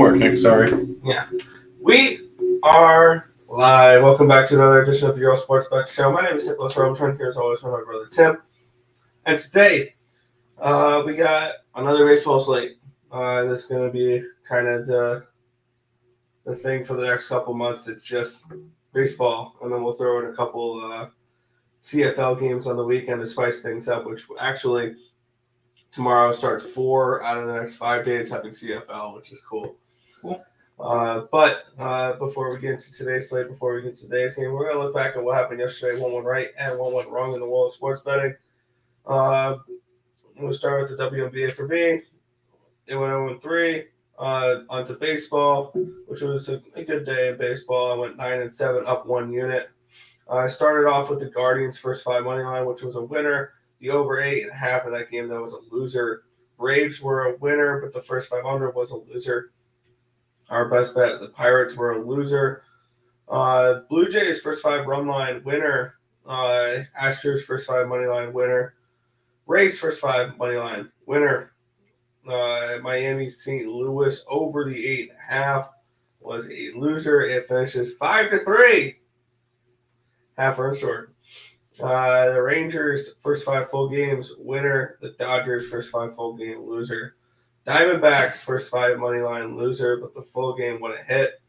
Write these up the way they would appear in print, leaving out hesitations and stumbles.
work, Nick. Sorry. Yeah. We are live. Welcome back to another edition of the Earle Sports Bet Show. My name is Nicholas Earle. I'm joined here as always with my brother Tim. And today, we got another baseball slate. This is going to be kind of the thing for the next couple months. It's just baseball, and then we'll throw in a couple CFL games on the weekend to spice things up, which actually tomorrow starts 4 out of the next 5 days having CFL, which is cool. But before we get into today's slate, before we get to today's game, we're going to look back at what happened yesterday. One went right and one went wrong in the world of sports betting. We'll start with the Wnba for me. It went 0-3. Onto baseball, which was a good day in baseball. I went 9-7, up 1 unit. I started off with the Guardians' first 5 money line, which was a winner. The over 8.5 of that game, that was a loser. Braves were a winner, but the first 500 was a loser. Our best bet, the Pirates were a loser. Blue Jays' first 5 run line winner. Astros' first 5 money line winner. Rays' first 5 money line winner. Miami's St. Louis over the 8.5 was a loser. It finishes 5-3. Half run short. The Rangers' first 5 full games winner. The Dodgers' first 5 full game loser. Diamondbacks' first 5 money line loser, but the full game would have hit.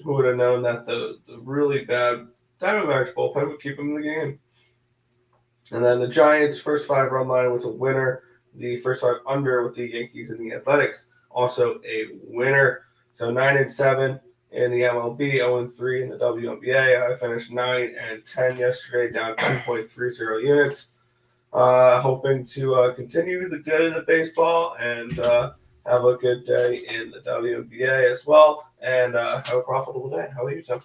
Who would have known that the really bad Diamondbacks bullpen would keep them in the game? And then the Giants' first 5 run line was a winner. The first 5 under with the Yankees and the Athletics, also a winner. So 9-7 in the MLB, 0-3 in the Wnba. I finished 9-10 yesterday, down 2.30 units. Hoping to continue the good in the baseball and have a good day in the Wnba as well, and have a profitable day. How are you, Tim?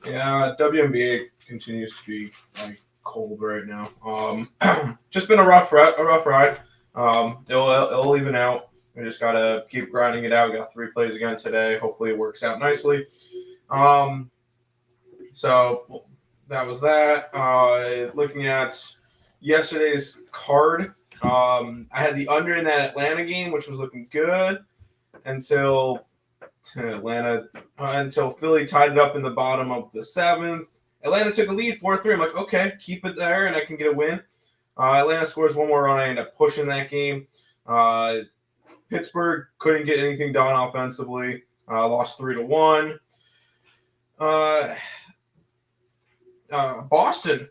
Yeah, WNBA continues to be cold right now. Just been a rough ride. It'll even out. We just gotta keep grinding it out. We got 3 plays again today. Hopefully it works out nicely. So that was that. Looking at yesterday's card, I had the under in that Atlanta game, which was looking good until Philly tied it up in the bottom of the 7th. Atlanta took a lead 4-3. I'm like, okay, keep it there, and I can get a win. Atlanta scores 1 more run. I end up pushing that game. Pittsburgh couldn't get anything done offensively. Lost 3-1. Boston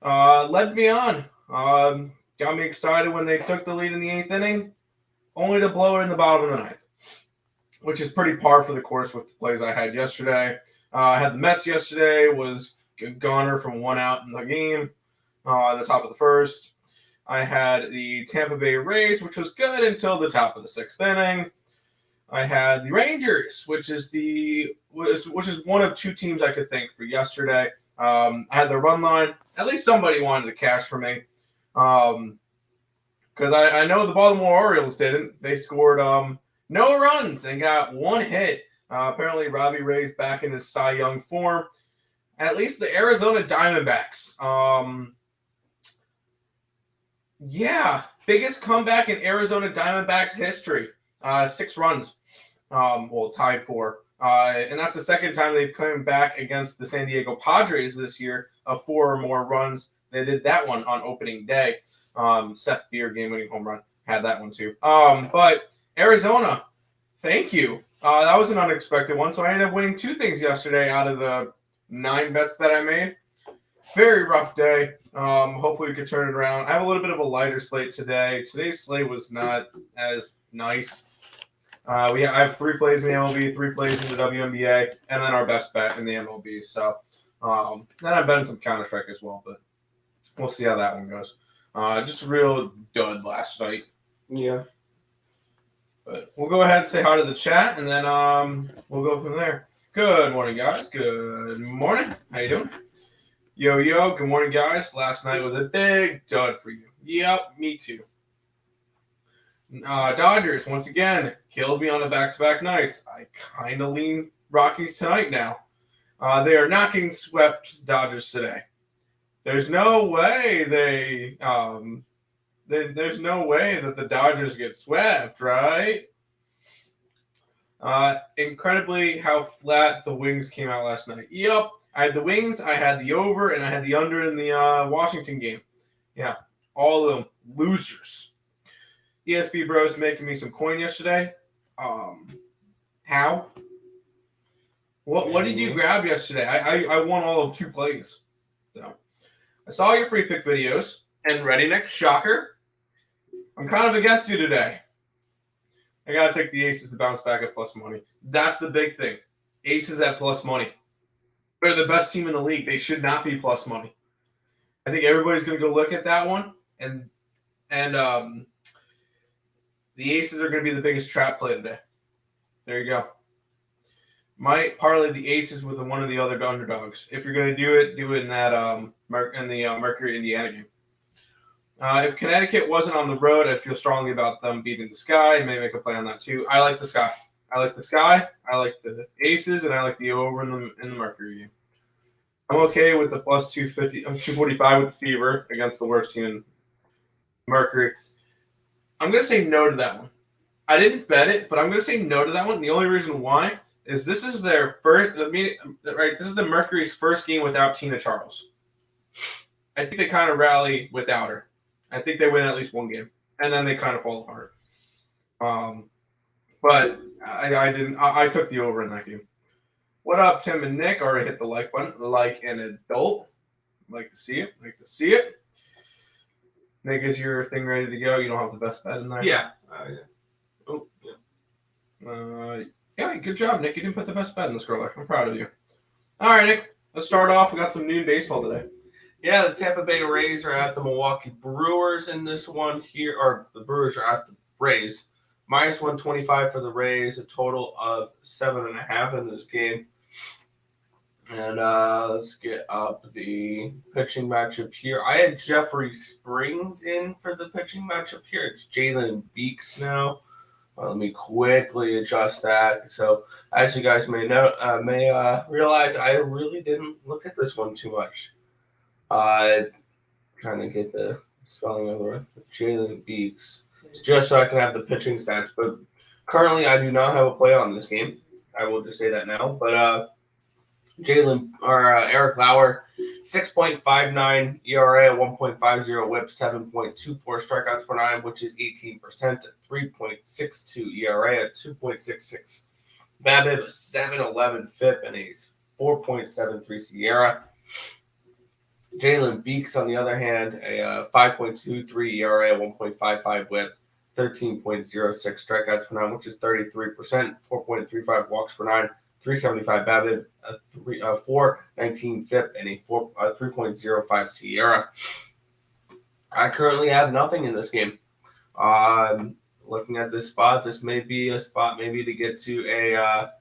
led me on. Got me excited when they took the lead in the 8th inning, only to blow it in the bottom of the 9th, which is pretty par for the course with the plays I had yesterday. I had the Mets yesterday, was a goner from 1 out in the game. At the top of the 1st. I had the Tampa Bay Rays, which was good until the top of the 6th inning. I had the Rangers, which is one of 2 teams I could thank for yesterday. I had the run line. At least somebody wanted to cash for me. Because I know the Baltimore Orioles didn't. They scored no runs and got 1 hit. Apparently, Robbie Ray's back in his Cy Young form. At least the Arizona Diamondbacks. Biggest comeback in Arizona Diamondbacks history. 6 runs. Tied for. And that's the second time they've come back against the San Diego Padres this year of 4 or more runs. They did that one on opening day. Seth Beer game-winning home run. Had that one too. But Arizona, thank you. That was an unexpected one. So I ended up winning 2 things yesterday out of the 9 bets that I made. Very rough day. Hopefully we could turn it around. I have a little bit of a lighter slate today. Today's slate was not as nice. I have 3 plays in the MLB, 3 plays in the WNBA, and then our best bet in the MLB. So then I've been some Counter-Strike as well, but we'll see how that one goes. Just a real dud last night. Yeah. But we'll go ahead and say hi to the chat, and then we'll go from there. Good morning, guys. Good morning. How you doing? Yo, good morning, guys. Last night was a big dud for you. Yep, me too. Dodgers, once again, killed me on the back-to-back nights. I kind of lean Rockies tonight now. They are knocking swept Dodgers today. There's no way there's no way that the Dodgers get swept, right? Incredibly how flat the Wings came out last night. Yep, I had the Wings, I had the over, and I had the under in the Washington game. Yeah, all of them losers. ESB Bros making me some coin yesterday. How? What did you grab yesterday? I won all of 2 plays. So I saw your free pick videos, and ready next shocker. I'm kind of against you today. I gotta take the Aces to bounce back at plus money. That's the big thing. Aces at plus money. They're the best team in the league. They should not be plus money. I think everybody's gonna go look at that one, and the Aces are gonna be the biggest trap play today. There you go. Might parlay the Aces with one of the other underdogs. If you're gonna do it in that Mercury Indiana game. If Connecticut wasn't on the road, I feel strongly about them beating the Sky. I may make a play on that too. I like the Sky. I like the Aces, and I like the over in the Mercury game. I'm okay with the plus 250, 245 with the Fever against the worst team in Mercury. I'm going to say no to that one. I didn't bet it, but I'm going to say no to that one. The only reason why is this is their first, right? This is the Mercury's first game without Tina Charles. I think they kind of rally without her. I think they win at least one game, and then they kind of fall apart. But I didn't. I took the over in that game. What up, Tim and Nick? Already hit the like button. Like an adult. Like to see it. Like to see it. Nick, is your thing ready to go? You don't have the best bet in there? Yeah. Oh, yeah. Yeah, good job, Nick. You didn't put the best bet in the scroller. I'm proud of you. All right, Nick. Let's start off. We got some noon baseball today. Yeah, the Tampa Bay Rays are at the Milwaukee Brewers in this one here, or the Brewers are at the Rays. Minus 125 for the Rays, a total of 7.5 in this game. And let's get up the pitching matchup here. I had Jeffrey Springs in for the pitching matchup here. It's Jalen Beeks now. Let me quickly adjust that. So, as you guys may know, realize, I really didn't look at this one too much. Trying to get the spelling of the Jalen Beeks, just so I can have the pitching stats. But currently, I do not have a play on this game. I will just say that now. But Eric Lauer, 6.59 ERA, 1.50 WHIP, 7.24 strikeouts per 9, which is 18%, 3.62 ERA, 2.66 BABIP, 7.11 FIP, and a 4.73 SIERA. Jalen Beeks, on the other hand, a 5.23 ERA, 1.55 WHIP, 13.06 strikeouts per 9, which is 33%, 4.35 walks per 9, 375 BABIP, a 4.19 FIP, and a 3.05 SIERA. I currently have nothing in this game. Looking at this spot, this may be a spot maybe to get to a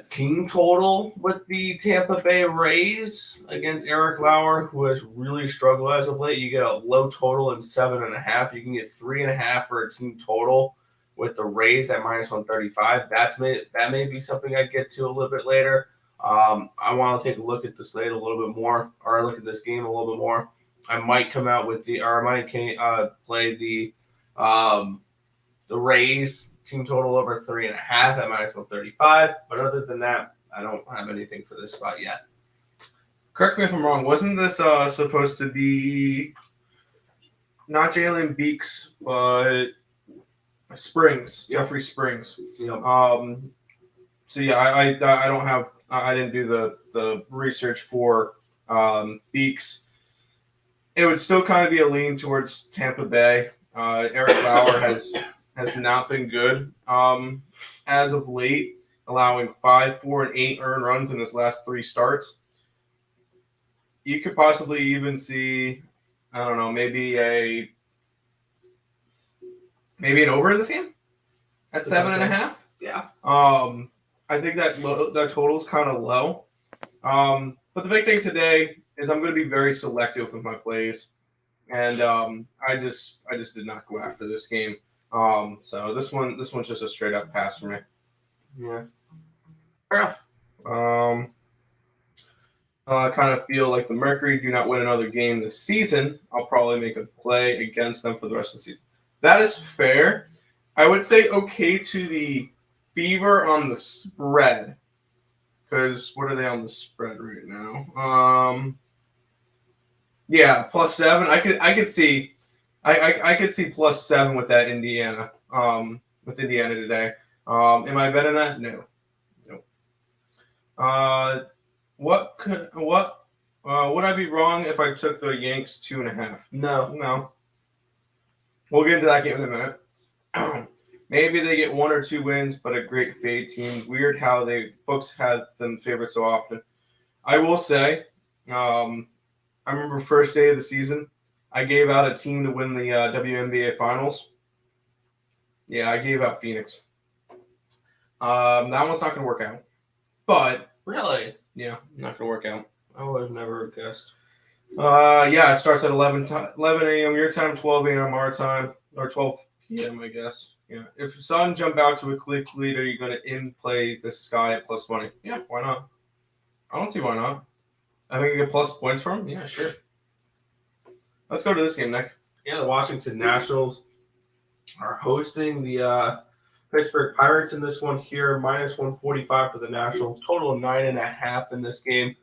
team total with the Tampa Bay Rays against Eric Lauer, who has really struggled as of late. You get a low total in 7.5. You can get 3.5 for a team total with the Rays at minus 135. That may be something I'd get to a little bit later. I want to take a look at the slate a little bit more, or look at this game a little bit more. I might come out with play the Rays team total over 3.5 at minus 135. But other than that, I don't have anything for this spot yet. Correct me if I'm wrong. Wasn't this supposed to be not Jalen Beeks, but Springs, yep. Jeffrey Springs? Yep. So yeah, I don't have. I didn't do the research for Beeks. It would still kind of be a lean towards Tampa Bay. Eric Lauer has not been good as of late, allowing 5, 4, and 8 earned runs in his last 3 starts. You could possibly even see, I don't know, maybe an over in this game at 7.5. Yeah. I think that total is kind of low. But the big thing today is I'm going to be very selective with my plays, and I just did not go after this game. So this one's just a straight up pass for me. Yeah. Fair enough. I kind of feel like the Mercury do not win another game this season. I'll probably make a play against them for the rest of the season. That is fair. I would say okay to the Fever on the spread. Because what are they on the spread right now? Yeah, +7. I could see +7 with that Indiana. With Indiana today. Am I betting that? No. What would I be wrong if I took the Yanks 2.5? No. We'll get into that game in a minute. Maybe they get 1 or 2 wins, but a great fade team. Weird how they books had them favored so often. I will say, I remember first day of the season, I gave out a team to win the WNBA finals. Yeah, I gave out Phoenix. That one's not going to work out. But Really? Yeah, not going to work out. I would have never guessed. Yeah, it starts at 11 a.m. your time, 12 a.m. our time, or 12 p.m. I guess. Yeah. If Sun jump out to a quick lead, are you going to in-play the Sky at +20? Yeah, why not? I don't see why not. I think you get plus points from him. Yeah, sure. Let's go to this game, Nick. Yeah, the Washington Nationals are hosting the Pittsburgh Pirates in this one here, -145 for the Nationals. Total of 9.5 in this game.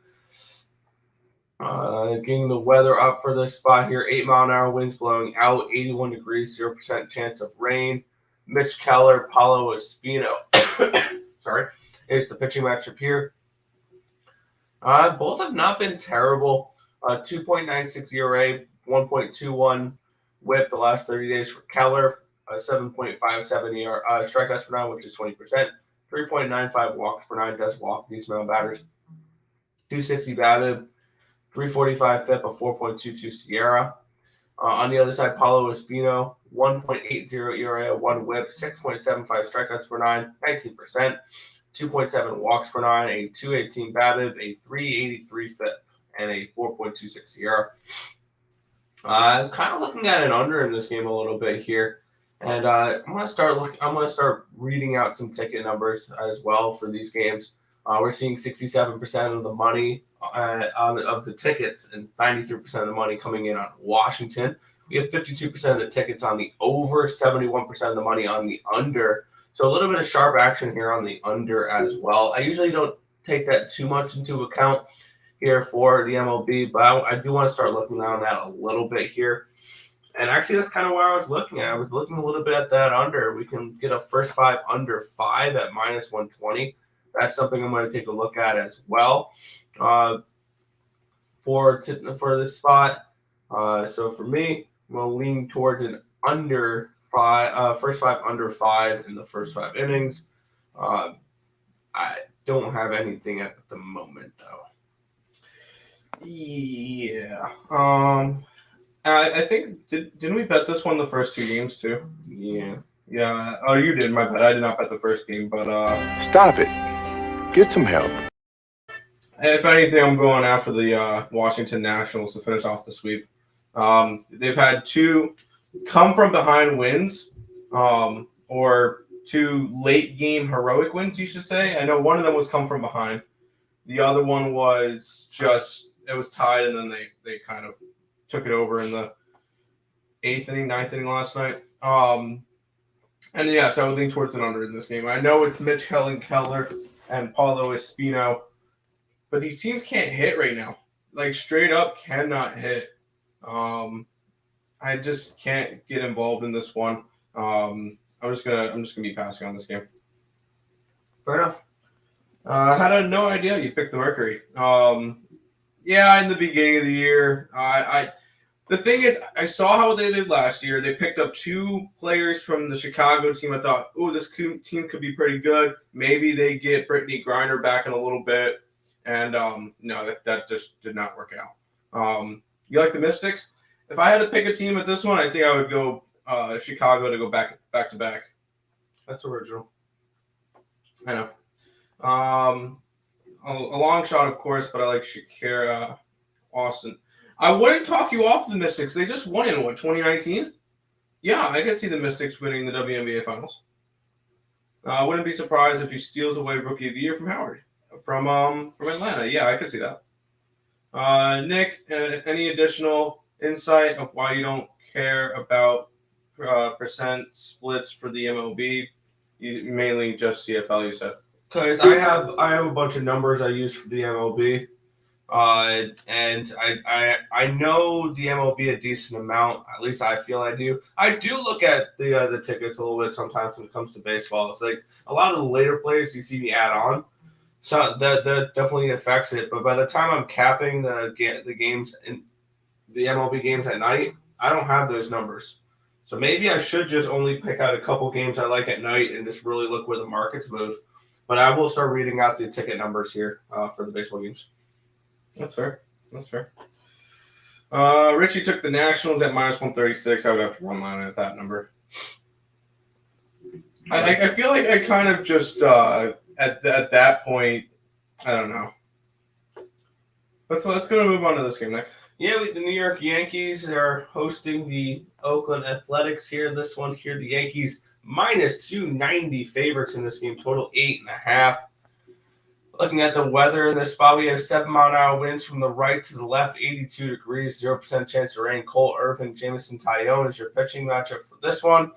Getting the weather up for this spot here. 8-mile-an-hour winds blowing out, 81 degrees, 0% chance of rain. Mitch Keller, Paulo Espino, sorry, is the pitching matchup here. Both have not been terrible. 2.96 ERA, 1.21 WHIP the last 30 days for Keller. 7.57 strikeouts per 9, which is 20%. 3.95 walks per 9 does walk these mound batters. 260 BABIP. 345 FIP, a 4.22 Sierra. On the other side, Paulo Espino, 1.80 ERA, 1 WHIP, 6.75 strikeouts per 9, 19%, 2.7 walks per 9, a 218 BABIP, a 383 FIP, and a 4.26 Sierra. I'm kind of looking at an under in this game a little bit here, and I'm gonna start reading out some ticket numbers as well for these games. We're seeing 67% of the money of the tickets and 93% of the money coming in on Washington. We have 52% of the tickets on the over, 71% of the money on the under. So a little bit of sharp action here on the under as well. I usually don't take that too much into account here for the MLB, but I do want to start looking on that a little bit here. And actually, that's kind of where I was looking at. I was looking a little bit at that under. We can get a first 5 under 5 at -120. That's something I'm going to take a look at as well for this spot. So for me, I'm going to lean towards an under 5, first 5 under 5 in the first 5 innings. I don't have anything at the moment, though. Yeah. I think didn't we bet this one the first 2 games too? Yeah. Yeah. Oh, you did. My bad. I did not bet the first game, but Stop it. Get some help. If anything, I'm going after the Washington Nationals to finish off the sweep. They've had 2 come from behind wins, or 2 late game heroic wins, you should say. I know one of them was come from behind. The other one was just it was tied, and then they kind of took it over in the 8th inning, 9th inning last night. And yeah, so I would lean towards an under in this game. I know it's Mitch Keller and Paulo Espino, but these teams can't hit right now. Like straight up cannot hit. I just can't get involved in this one. I'm just gonna be passing on this game. Fair enough. I had no idea you picked the Mercury. Yeah, in the beginning of the year, the thing is, I saw how they did last year. They picked up 2 players from the Chicago team. I thought, oh, this team could be pretty good. Maybe they get Brittany Griner back in a little bit. And no, that just did not work out. You like the Mystics? If I had to pick a team at this one, I think I would go Chicago to go back to back. That's original. I know. A long shot, of course, but I like Shakira Austin. I wouldn't talk you off the Mystics. They just won in 2019? Yeah, I could see the Mystics winning the WNBA finals. I wouldn't be surprised if he steals away Rookie of the Year from Howard, from Atlanta. Yeah, I could see that. Nick, any additional insight of why you don't care about percent splits for the MLB? mainly just CFL, you said. Because I have a bunch of numbers I use for the MLB. And I know the MLB a decent amount. At least I feel I do. I do look at the tickets a little bit sometimes when it comes to baseball. It's like a lot of the later plays you see me add on, so that definitely affects it. But by the time I'm capping the games in the MLB games at night, I don't have those numbers. So maybe I should just only pick out a couple games I like at night and just really look where the markets move. But I will start reading out the ticket numbers here for the baseball games. That's fair. Richie took the Nationals at -136. I would have to run line at that number. I feel like I kind of just at that point, I don't know. Let's go move on to this game, Nick. Yeah, the New York Yankees are hosting the Oakland Athletics here. This one here, the Yankees -290 favorites in this game, total 8.5. Looking at the weather in this spot, we have 7-mile-an-hour winds from the right to the left, 82 degrees, 0% chance of rain. Cole Irvin, Jameson Taillon is your pitching matchup for this one.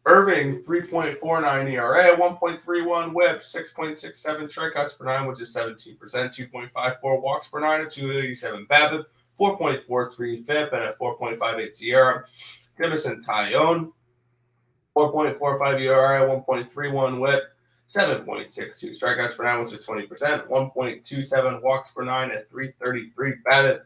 Irving, 3.49 ERA, 1.31 whip, 6.67 strikeouts per nine, which is 17%, 2.54 walks per nine, a 287 BABIP, 4.43 FIP, and a 4.58 SIERA. Jameson Taillon, 4.45 ERA, 1.31 whip, 7.62 strikeouts per nine, which is 20%, 1.27 walks per nine, a 333 BABIP,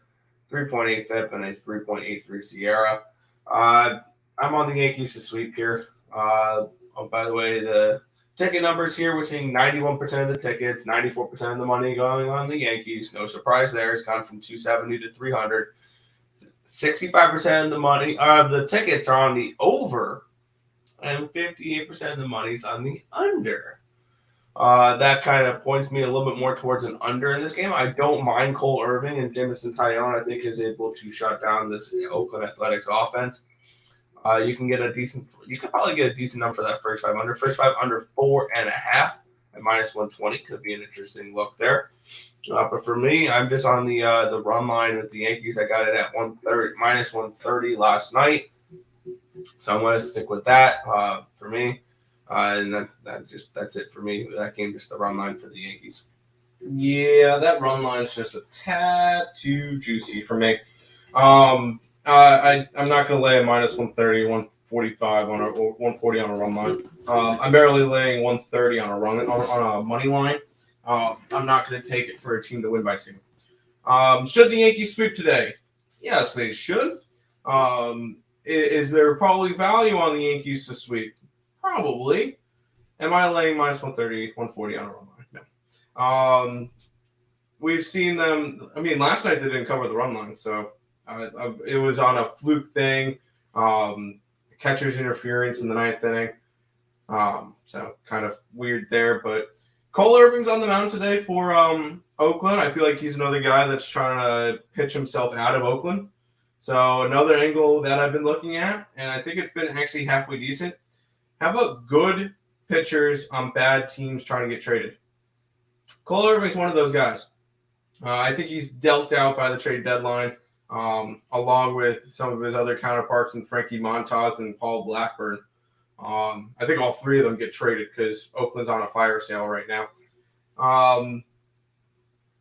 3.8 FIP, and a 3.83 SIERA. I'm on the Yankees to sweep here. By the way, the ticket numbers here, we're seeing 91% of the tickets, 94% of the money going on the Yankees. No surprise there. It's gone from 270 to 300. 65% of the money, the tickets are on the over, and 58% of the money's on the under. That kind of points me a little bit more towards an under in this game. I don't mind Cole Irvin, and Jameson Taillon, I think, is able to shut down this Oakland Athletics offense. You can probably get a decent number for that first five under. First five under 4.5 at -120 could be an interesting look there. But for me, I'm just on the run line with the Yankees. I got it at -130 last night, so I'm going to stick with that for me. And that's it for me. That game, just the run line for the Yankees. Yeah, that run line's just a tad too juicy for me. I'm not going to lay a -130, 145 on 140 on a run line. I'm barely laying 130 on a money line. I'm not going to take it for a team to win by 2. Should the Yankees sweep today? Yes, they should. Is there probably value on the Yankees to sweep? Probably. Am I laying -130, 140 on a run line? No. We've seen them. I mean, last night they didn't cover the run line, so it was on a fluke thing. Catcher's interference in the 9th inning. So kind of weird there. But Cole Irvin's on the mound today for Oakland. I feel like he's another guy that's trying to pitch himself out of Oakland. So another angle that I've been looking at, and I think it's been actually halfway decent. How about good pitchers on bad teams trying to get traded? Cole Irvin's one of those guys. I think he's dealt out by the trade deadline, along with some of his other counterparts in Frankie Montas and Paul Blackburn. I think all 3 of them get traded because Oakland's on a fire sale right now.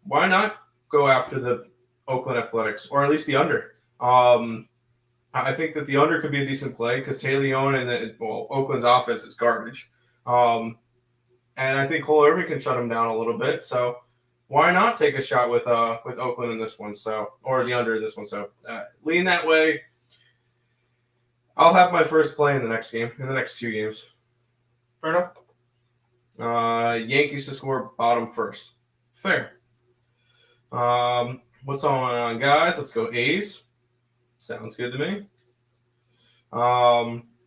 Why not go after the Oakland Athletics, or at least the under? I think that the under could be a decent play because Taillon and Oakland's offense is garbage. And I think Cole Irvin can shut him down a little bit. So why not take a shot with Oakland in this one? Or the under in this one. So lean that way. I'll have my first play in the next 2 games. Fair enough. Yankees to score bottom first. Fair. What's on, guys? Let's go A's. Sounds good to me.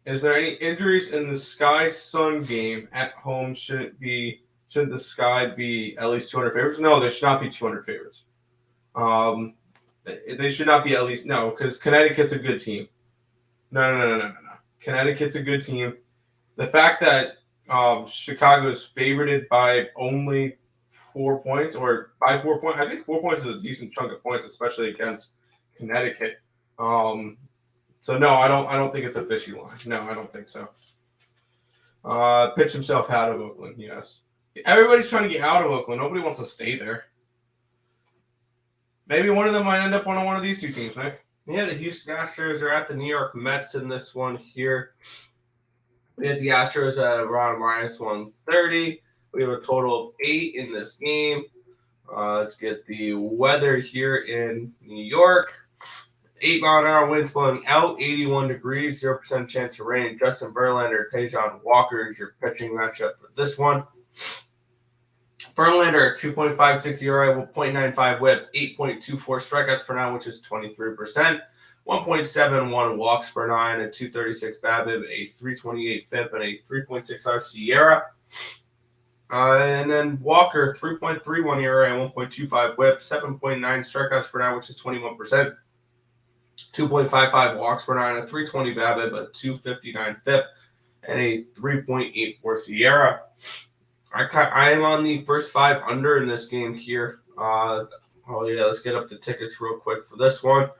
Is there any injuries in the Sky Sun game at home? Should the Sky be at least 200 favorites? No, they should not be 200 favorites. They should not be at least, no, because Connecticut's a good team. No. Connecticut's a good team. The fact that Chicago is favorited by only 4 points, or by 4 points, I think 4 points is a decent chunk of points, especially against Connecticut. So no, I don't think it's a fishy line. No, I don't think so. Pitch himself out of Oakland, yes. Everybody's trying to get out of Oakland. Nobody wants to stay there. Maybe one of them might end up on one of these two teams, Nick. Yeah, the Houston Astros are at the New York Mets in this one here. We had the Astros at around -130. We have a total of 8 in this game. Let's get the weather here in New York. 8-mile-an-hour winds blowing out, 81 degrees, 0% chance of rain. Justin Verlander, Tajon Walker is your pitching matchup for this one. Verlander, 2.56 ERA, 0.95 whip, 8.24 strikeouts per 9, which is 23%. 1.71 walks per 9, a 236 BABIP, a 328 FIP, and a 3.65 SIERA. And then Walker, 3.31 ERA, 1.25 whip, 7.9 strikeouts per 9, which is 21%. 2.55 walks per 9, a 320 BABIP, a 259 FIP, and a 3.84 SIERA. I am on the first 5 under in this game here. Let's get up the tickets real quick for this one.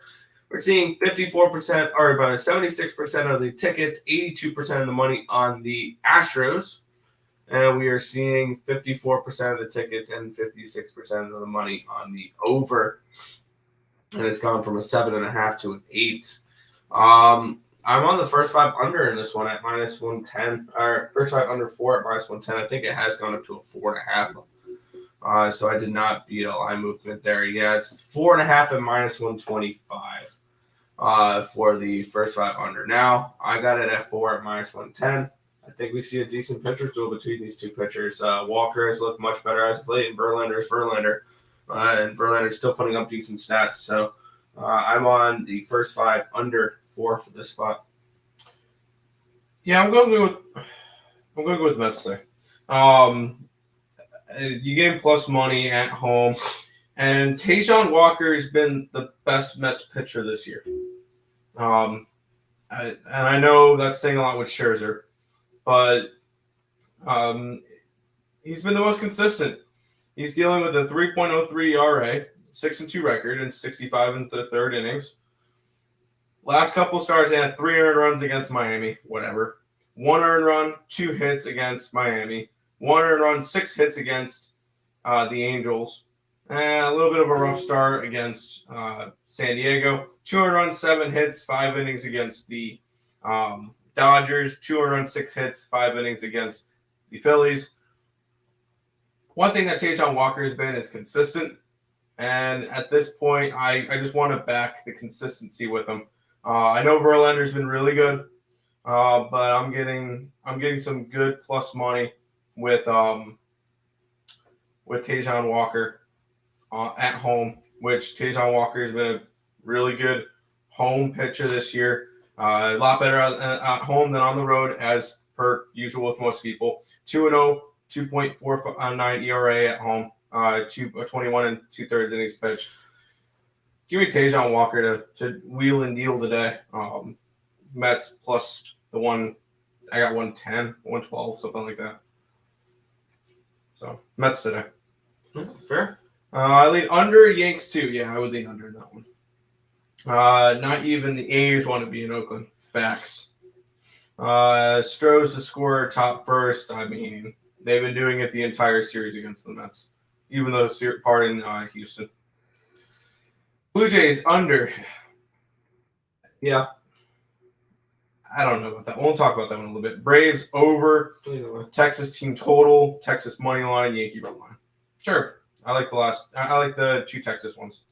We're seeing 54%, or about 76% of the tickets, 82% of the money on the Astros. And we are seeing 54% of the tickets and 56% of the money on the over. And it's gone from a 7.5 to an 8. I'm on the first 5 under in this one at -110, or first 5 under 4 at -110. I think it has gone up to a 4.5. So I did not beat a line movement there. Yeah, it's 4.5 at -125 for the first 5 under. Now I got it at 4 at -110. I think we see a decent pitcher duel between these two pitchers. Walker has looked much better as of late, and Verlander's Verlander. And Verlander's still putting up decent stats. So I'm on the first 5 under 4 for this spot. Yeah, I'm going to go with Mets there. You gave plus money at home, and Tajon Walker has been the best Mets pitcher this year. And I know that's saying a lot with Scherzer, but he's been the most consistent. He's dealing with a 3.03 ERA, 6-2 record, and 65 in the third innings. Last couple starts, he had 3 earned runs against Miami, whatever. 1 earned run, 2 hits against Miami. 1 earned run, 6 hits against the Angels. A little bit of a rough start against San Diego. 2 earned runs, 7 hits, 5 innings against the Dodgers. 2 earned runs, 6 hits, 5 innings against the Phillies. One thing that Tajon Walker has been is consistent. And at this point, I just want to back the consistency with him. I know Verlander's been really good, but I'm getting some good plus money with Tajon Walker at home, which Tajon Walker has been a really good home pitcher this year. A lot better at home than on the road, as per usual with most people. 2-0, 2.49 ERA at home. 21 and 2/3 innings pitched. Give me Tajon Walker to wheel and deal today. Mets plus the one. I got 110, 112, something like that. So Mets today. Fair. I lean under Yanks too. Yeah, I would lean under that one. Not even the A's want to be in Oakland. Facts. Stroh's the scorer, top first. I mean, they've been doing it the entire series against the Mets, even though it's part in Houston. Blue Jays under. Yeah. I don't know about that. We'll talk about that one a little bit. Braves over. Texas team total. Texas money line. Yankee run line. Sure. I like the 2 Texas ones.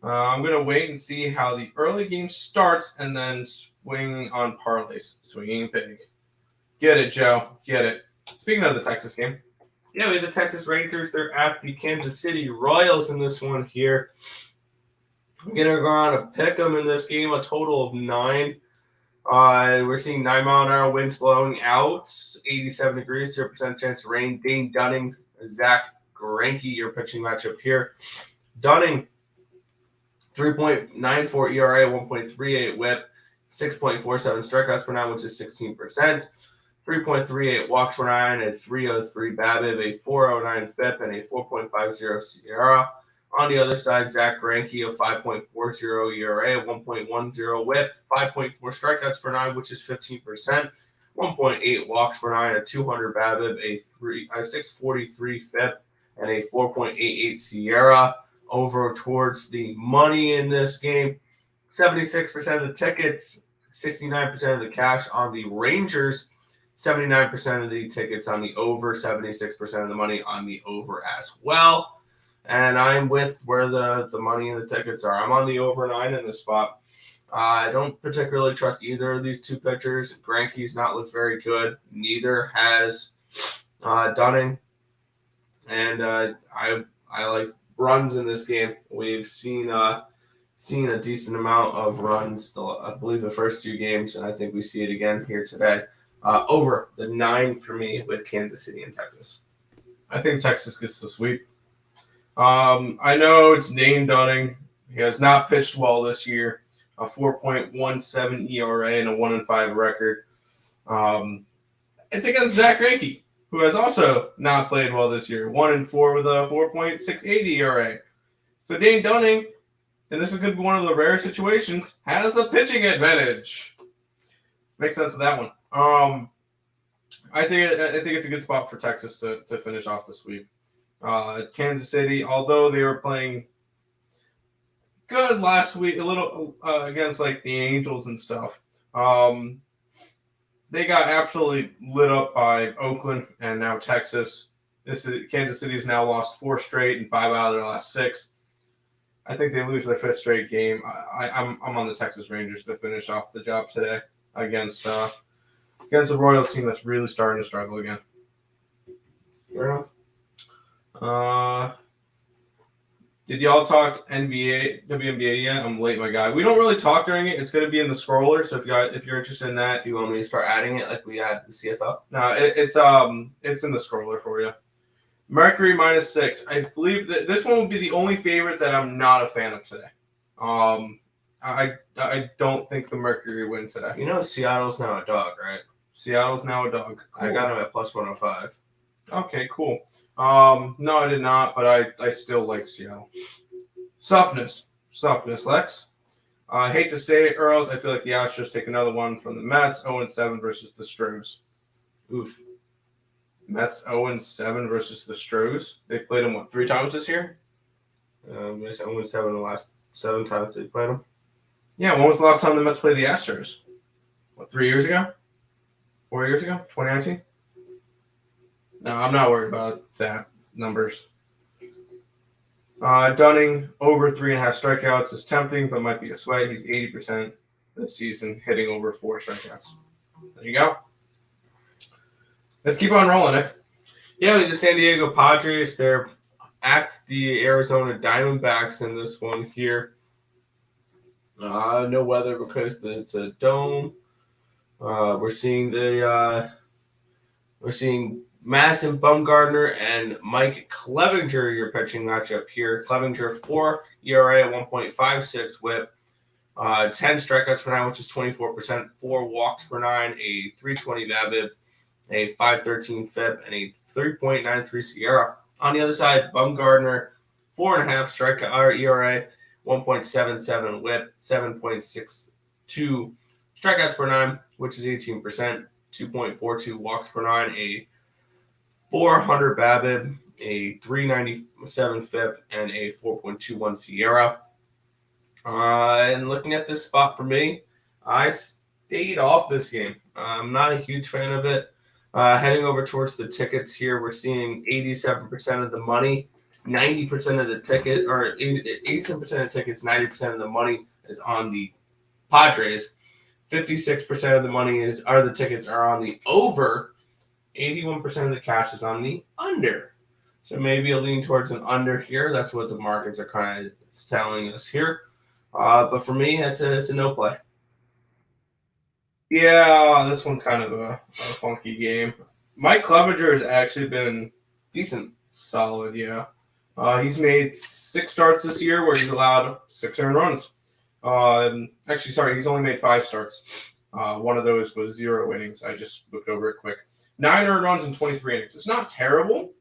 I'm going to wait and see how the early game starts and then swing on parlays. Swinging big. Get it, Joe. Get it. Speaking of the Texas game. Yeah, we have the Texas Rangers. They're at the Kansas City Royals in this one here. I'm going to go on a pick them in this game, a total of 9. We're seeing 9-mile-an-hour winds blowing out, 87 degrees, 0% chance of rain. Dane Dunning, Zach Greinke, your pitching matchup here. Dunning, 3.94 ERA, 1.38 whip, 6.47 strikeouts per 9, which is 16%. 3.38 walks per 9, a 303 BABIP, a 409 FIP, and a 4.50 SIERA. On the other side, Zach Greinke, a 5.40 ERA, 1.10 whip, 5.4 strikeouts per 9, which is 15%. 1.8 walks per nine, a 200 BABIP, a 643 FIP, and a 4.88 SIERA. Over towards the money in this game, 76% of the tickets, 69% of the cash on the Rangers, 79% of the tickets on the over, 76% of the money on the over as well. And I'm with where the money and the tickets are. I'm on the over 9 in this spot. I don't particularly trust either of these two pitchers. Greinke's not looked very good. Neither has Dunning. And I like runs in this game. We've seen a decent amount of runs, I believe, the first two games, and I think we see it again here today. Over the 9 for me with Kansas City and Texas. I think Texas gets the sweep. I know it's Dane Dunning. He has not pitched well this year. A 4.17 ERA and a 1-5 record. It's against Zach Greinke, who has also not played well this year. 1-4 with a 4.68 ERA. So Dane Dunning, and this is going to be one of the rare situations, has a pitching advantage. Makes sense of that one. I think it's a good spot for Texas to finish off the sweep. Kansas City, although they were playing good last week, a little against like the Angels and stuff, they got absolutely lit up by Oakland and now Texas. Kansas City has now lost 4 straight and 5 out of their last 6. I think they lose their 5th straight game. I'm on the Texas Rangers to finish off the job today against the Royals team that's really starting to struggle again. Fair enough. Did y'all talk WNBA yet? I'm late, my guy. We don't really talk during it. It's going to be in the scroller, so if you're interested in that, Do you want me to start adding it like we had the CFL? no, it's in the scroller for you. Mercury -6. I believe that this one will be the only favorite that I'm not a fan of today. I don't think the Mercury win today. You know Seattle's now a dog, right? Seattle's now a dog. Cool. I got him at +105. Okay, cool. No, I did not, but I still like Seattle. Softness, Lex. I hate to say it, Earls. I feel like the Astros take another one from the Mets. 0-7 versus the Stros. Oof. Mets 0-7 versus the Stros. They played them, 3 times this year? Yes, 0-7 the last 7 times they played them. Yeah, when was the last time the Mets played the Astros? 3 years ago? 4 years ago? 2019? No, I'm not worried about that numbers. Dunning over 3.5 strikeouts is tempting, but might be a sweat. He's 80% this season, hitting over 4 strikeouts. There you go. Let's keep on rolling, Nick. Yeah, with the San Diego Padres, they're at the Arizona Diamondbacks in this one here. No weather because it's a dome. We're seeing Madison Bumgarner and Mike Clevenger, your pitching matchup here. Clevenger 4 ERA, 1.56 WHIP, 10 strikeouts per 9, which is 24%, 4 walks per 9, a 320 BABIP, a 513 FIP, and a 3.93 SIERA. On the other side, Bumgarner 4.5 strikeout ERA, 1.77 WHIP, 7.62 strikeouts per 9, which is 18%, 2.42 walks per 9, a 400 BABIP, a 397 FIP, and a 4.21 SIERA. And looking at this spot for me, I stayed off this game. I'm not a huge fan of it. Heading over towards the tickets here, we're seeing 87% of the money, 90% of the ticket, or 87% of tickets, 90% of the money is on the Padres. 56% of the money the tickets are on the over. 81% of the cash is on the under. So maybe a lean towards an under here. That's what the markets are kind of telling us here. But for me, it's a no play. Yeah, this one's kind of a funky game. Mike Clevenger has actually been Decent. solid, yeah. He's made 6 starts this year where he's allowed 6 earned runs. He's only made 5 starts. One of those was 0 innings. I just looked over it quick. 9 earned runs in 23 innings. It's not terrible.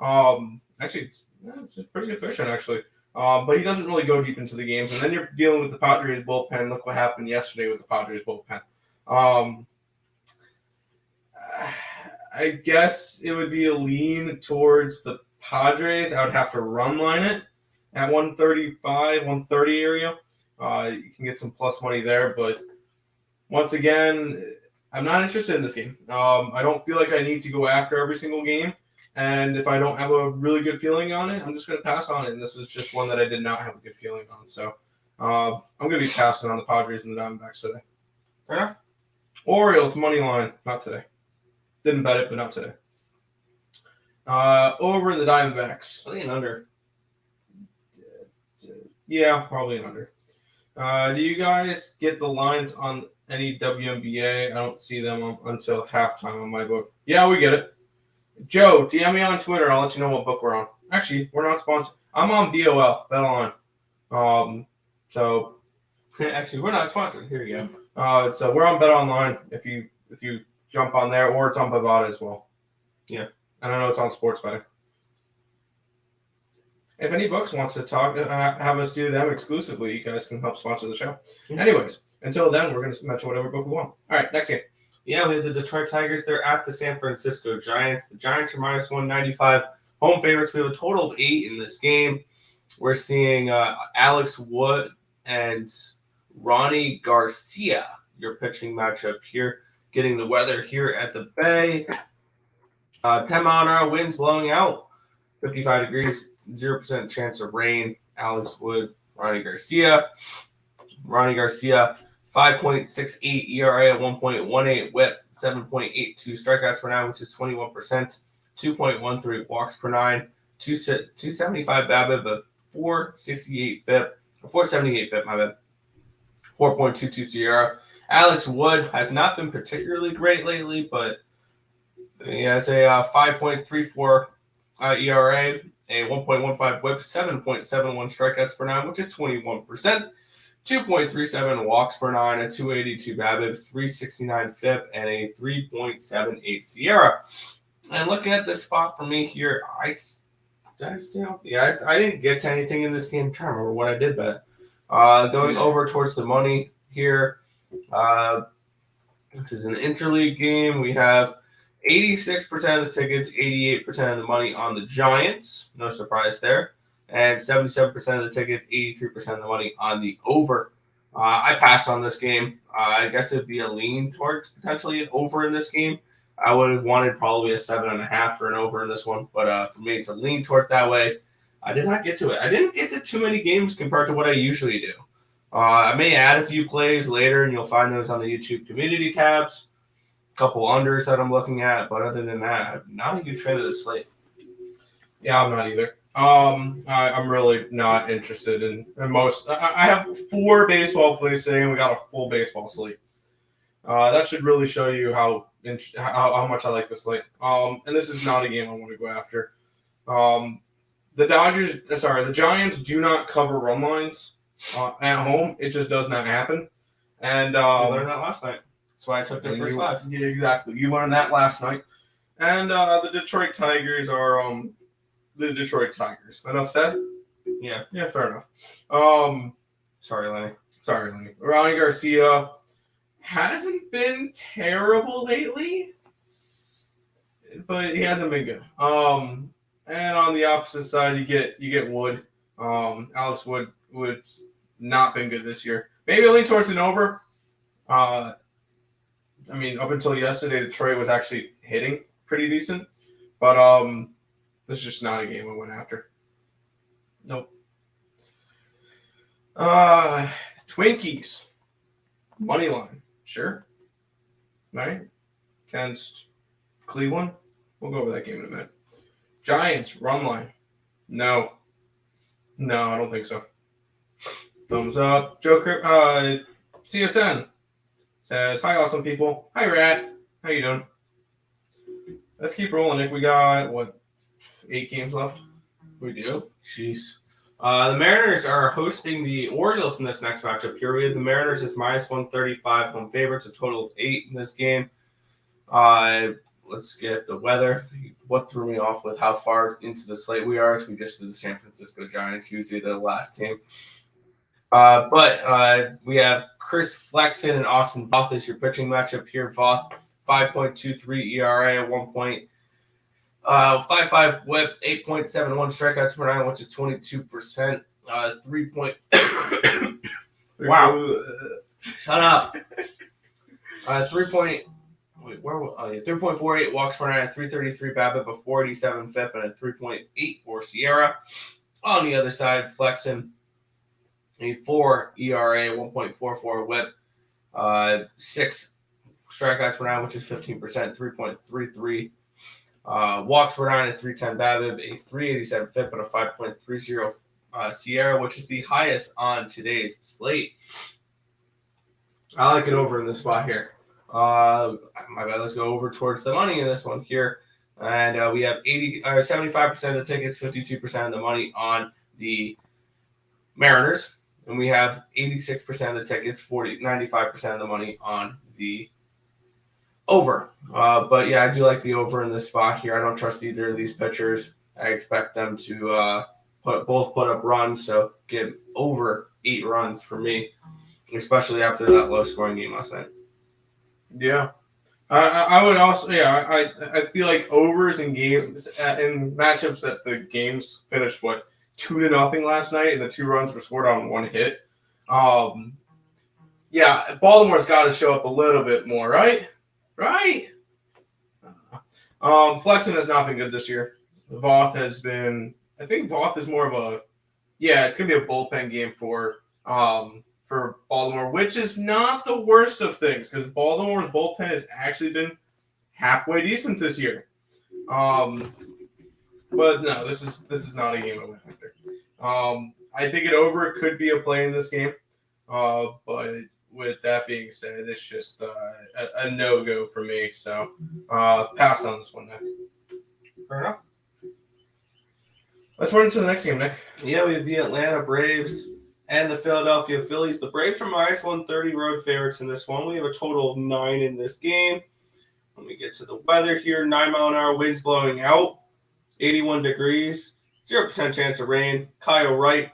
It's pretty efficient, actually. But he doesn't really go deep into the games. And then you're dealing with the Padres bullpen. Look what happened yesterday with the Padres bullpen. I guess it would be a lean towards the Padres. I would have to run line it at 135, 130 area. You can get some plus money there, but once again, I'm not interested in this game. I don't feel like I need to go after every single game, and if I don't have a really good feeling on it, I'm just going to pass on it, and this is just one that I did not have a good feeling on. So I'm going to be passing on the Padres and the Diamondbacks today. Fair enough. Orioles, money line, not today. Didn't bet it, but not today. Over in the Diamondbacks. I think an under. Yeah, probably an under. Do you guys get the lines on any WNBA? I don't see them until halftime on my book. Yeah, we get it. Joe, DM me on Twitter. I'll let you know what book we're on. Actually, we're not sponsored. I'm on BOL. Bet on. So Actually, we're not sponsored. Here you go. so we're on Bet Online. If you jump on there, or it's on Bovada as well. Yeah, and I know it's on Sports Betting. If any books wants to talk, have us do them exclusively, you guys can help sponsor the show. Yeah. Anyways, until then, we're going to mention whatever book we want. All right, next game. Yeah, we have the Detroit Tigers. They're at the San Francisco Giants. The Giants are minus 195. Home favorites. We have a total of 8 in this game. We're seeing Alex Wood and Ronnie Garcia, your pitching matchup here. Getting the weather here at the Bay. 10-mile-an-hour winds blowing out. 55 degrees. 0% chance of rain. Alex Wood, Ronnie Garcia. Ronnie Garcia, 5.68 ERA at 1.18 whip, 7.82 strikeouts per nine, which is 21%, 2.13 walks per nine, 275 BABIP, a 468 FIP, 478 FIP, my bad, 4.22 Sierra. Alex Wood has not been particularly great lately, but he has a 5.34 ERA, a 1.15 whip, 7.71 strikeouts per nine, which is 21%, 2.37 walks per nine, a 282 BABIP, 369 FIP, and a 3.78 Sierra. And looking at this spot for me here, I didn't get to anything in this game. I'm trying to remember what I did bet. Going over towards the money here. This is an interleague game. We have 86% of the tickets, 88% of the money on the Giants. No surprise there. And 77% of the tickets, 83% of the money on the over. I passed on this game. I guess it'd be a lean towards potentially an over in this game. I would have wanted probably a 7.5 for an over in this one. But for me, it's a lean towards that way. I did not get to it. I didn't get to too many games compared to what I usually do. I may add a few plays later, and you'll find those on the YouTube community tabs. Couple unders that I'm looking at, but other than that, I'm not a huge fan of the slate. Yeah, I'm not either. I'm really not interested in most. I have 4 baseball plays today, and we got a full baseball slate. That should really show you how much I like the slate. And this is not a game I want to go after. The Giants do not cover run lines at home. It just does not happen. And I learned that last night. That's why I took their first 5. Yeah, exactly. You learned that last night. And the Detroit Tigers are the Detroit Tigers. Enough said? Yeah. Yeah, fair enough. Sorry, Lenny. Ronnie Garcia hasn't been terrible lately, but he hasn't been good. And on the opposite side, you get Wood. Alex Wood's not been good this year. Maybe a lean towards an over. I mean, up until yesterday, Detroit was actually hitting pretty decent. But this is just not a game I went after. Nope. Twinkies. Money line. Sure. Right? Against Cleveland. We'll go over that game in a minute. Giants, run line. No, I don't think so. Thumbs up. Joker, CSN says, hi, awesome people. Hi, Rat. How you doing? Let's keep rolling, Nick. We got, 8 games left? We do? Jeez. The Mariners are hosting the Orioles in this next matchup here. We have the Mariners as minus 135 home favorites, a total of 8 in this game. Let's get the weather. What threw me off with how far into the slate we are. We just did the San Francisco Giants, usually the last team. But we have Chris Flexen and Austin Voth as your pitching matchup here. Voth 5.23 ERA, 1.55 WHIP, 8.71 strikeouts per nine, which is 22%. 3 point. Wow. Shut up. 3.48 walks per nine, 333 BABIP, a 487 FIP, and a 3.84 Sierra. On the other side, Flexen, a 4 ERA, 1.44 WHIP, 6 strikeouts per nine, which is 15%, 3.33 walks per nine, a 310 BABIP, a 387 FIP, and a 5.30 Sierra, which is the highest on today's slate. I like it over in this spot here. My bad. Let's go over towards the money in this one here. And we have 75% of the tickets, 52% of the money on the Mariners. And we have 86% of the tickets, 95% of the money on the over. But yeah, I do like the over in this spot here. I don't trust either of these pitchers. I expect them to put up runs, so get over 8 runs for me, especially after that low-scoring game last night. Yeah. I would also, I feel like overs in games, in matchups that the games finished, 2-0 last night, and the 2 runs were scored on 1 hit. Baltimore's got to show up a little bit more, right? Right? Flexen has not been good this year. Voth has been, I think Voth is more of a, it's going to be a bullpen game for Baltimore, which is not the worst of things because Baltimore's bullpen has actually been halfway decent this year. But no, this is not a game I would enter. I think it over could be a play in this game. But with that being said, it's just a no-go for me. So pass on this one, Nick. Fair enough. Let's run into the next game, Nick. Yeah, we have the Atlanta Braves and the Philadelphia Phillies. The Braves are minus 130 road favorites in this one. We have a total of 9 in this game. Let me get to the weather here. 9-mile-an-hour winds blowing out. 81 degrees. 0% chance of rain. Kyle Wright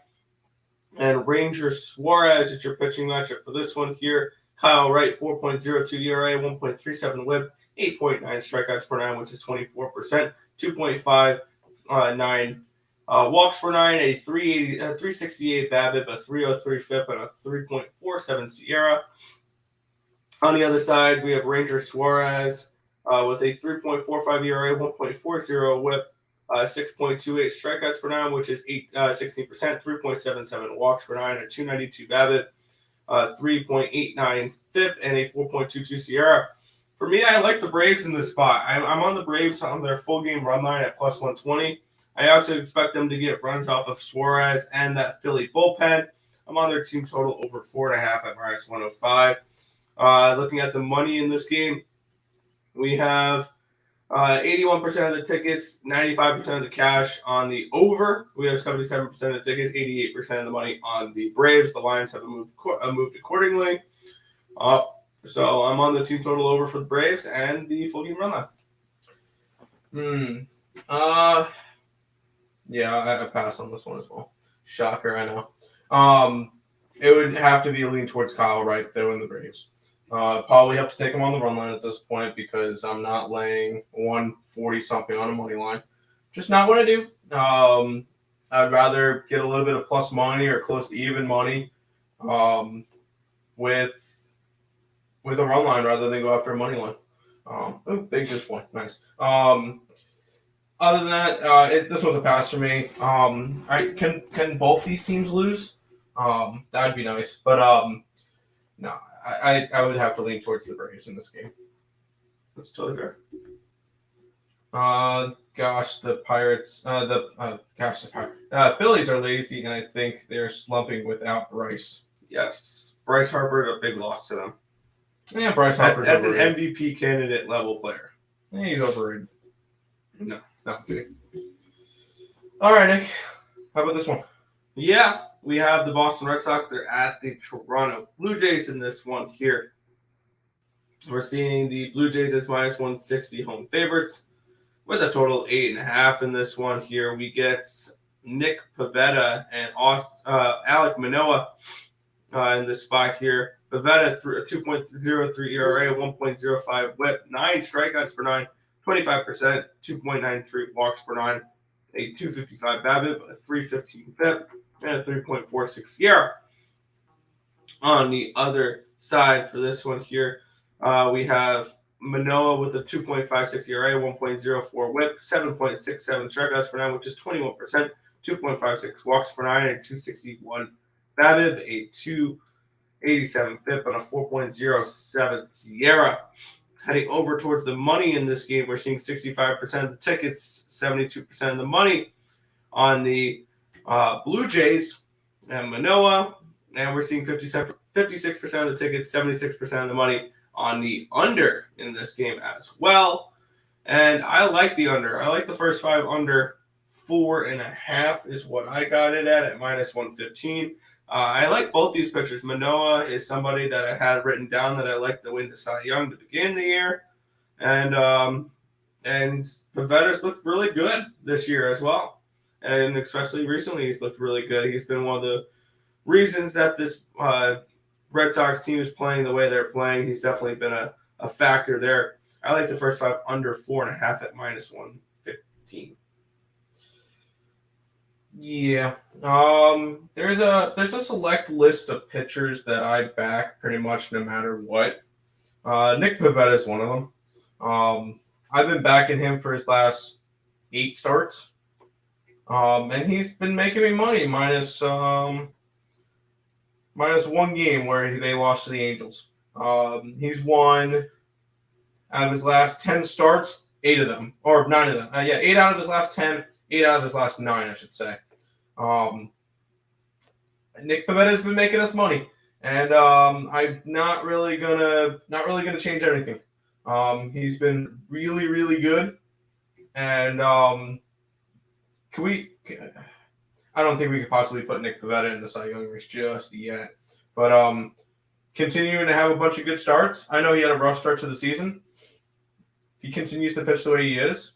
and Ranger Suarez is your pitching matchup for this one here. Kyle Wright, 4.02 ERA, 1.37 WHIP, 8.9 strikeouts per nine, which is 24%. 2.59 walks per nine, a 368 BABIP, a 303 FIP, and a 3.47 Sierra. On the other side, we have Ranger Suarez with a 3.45 ERA, 1.40 WHIP, 6.28 strikeouts per nine, which is 16%, 3.77 walks per nine, a 292 BABIP, 3.89 FIP, and a 4.22 Sierra. For me, I like the Braves in this spot. I'm on the Braves on their full game run line at plus 120. I also expect them to get runs off of Suarez and that Philly bullpen. I'm on their team total over 4.5 at minus 105. Looking at the money in this game, we have 81% of the tickets, 95% of the cash on the over. We have 77% of the tickets, 88% of the money on the Braves. The lines have moved accordingly. So I'm on the team total over for the Braves and the full game run line. I pass on this one as well. Shocker, I know. It would have to be a lean towards Kyle Wright, though, in the Braves. Probably have to take him on the run line at this point because I'm not laying 140-something on a money line. Just not what I do. I'd rather get a little bit of plus money or close to even money with a run line rather than go after a money line. Big disappointment. Nice. Other than that, this was a pass for me. Can both these teams lose? That'd be nice. But no, I would have to lean towards the Braves in this game. That's totally fair. The Pirates. Phillies are lazy, and I think they're slumping without Bryce. Yes, Bryce Harper is a big loss to them. Yeah, Bryce Harper's That's overrated. an MVP candidate level player. Yeah, he's overrated. No. Not kidding. All right, Nick. How about this one? Yeah, we have the Boston Red Sox. They're at the Toronto Blue Jays in this one here. We're seeing the Blue Jays as minus 160 home favorites with a total of 8.5 in this one here. We get Nick Pivetta and Alek Manoah in this spot here. Pivetta, 2.03 ERA, 1.05 whip, 9 strikeouts per 9, 25%, 2.93 walks per 9, a 255 BABIP, a 315 FIP, and a 3.46 SIERA. On the other side for this one here, we have Manoah with a 2.56 ERA, 1.04 whip, 7.67 strikeouts per 9, which is 21%, 2.56 walks per 9, and 261 BABIP, a 287 FIP, and a 4.07 SIERA. Heading over towards the money in this game, we're seeing 65% of the tickets, 72% of the money on the Blue Jays and Manoah, and we're seeing 56% of the tickets, 76% of the money on the under in this game as well. And I like the under. I like the first 5 under. 4.5 is what I got it at minus 115. I like both these pitchers. Manoah is somebody that I had written down that I like to win the Cy Young to begin the year. And Pavetta's looked really good this year as well. And especially recently, he's looked really good. He's been one of the reasons that this Red Sox team is playing the way they're playing. He's definitely been a factor there. I like the first 5 under 4.5 at minus 115. Yeah. There's a select list of pitchers that I back pretty much no matter what. Nick Pivetta is one of them. I've been backing him for his last 8 starts. And he's been making me money minus 1 game where they lost to the Angels. He's won out of his last 10 starts, 8 of them, or 9 of them. 8 out of his last 10, 8 out of his last 9, I should say. Nick Pivetta has been making us money, and I'm not really gonna change anything. He's been really, really good, and I don't think we could possibly put Nick Pivetta in the Cy Young race just yet. But continuing to have a bunch of good starts. I know he had a rough start to the season. If he continues to pitch the way he is,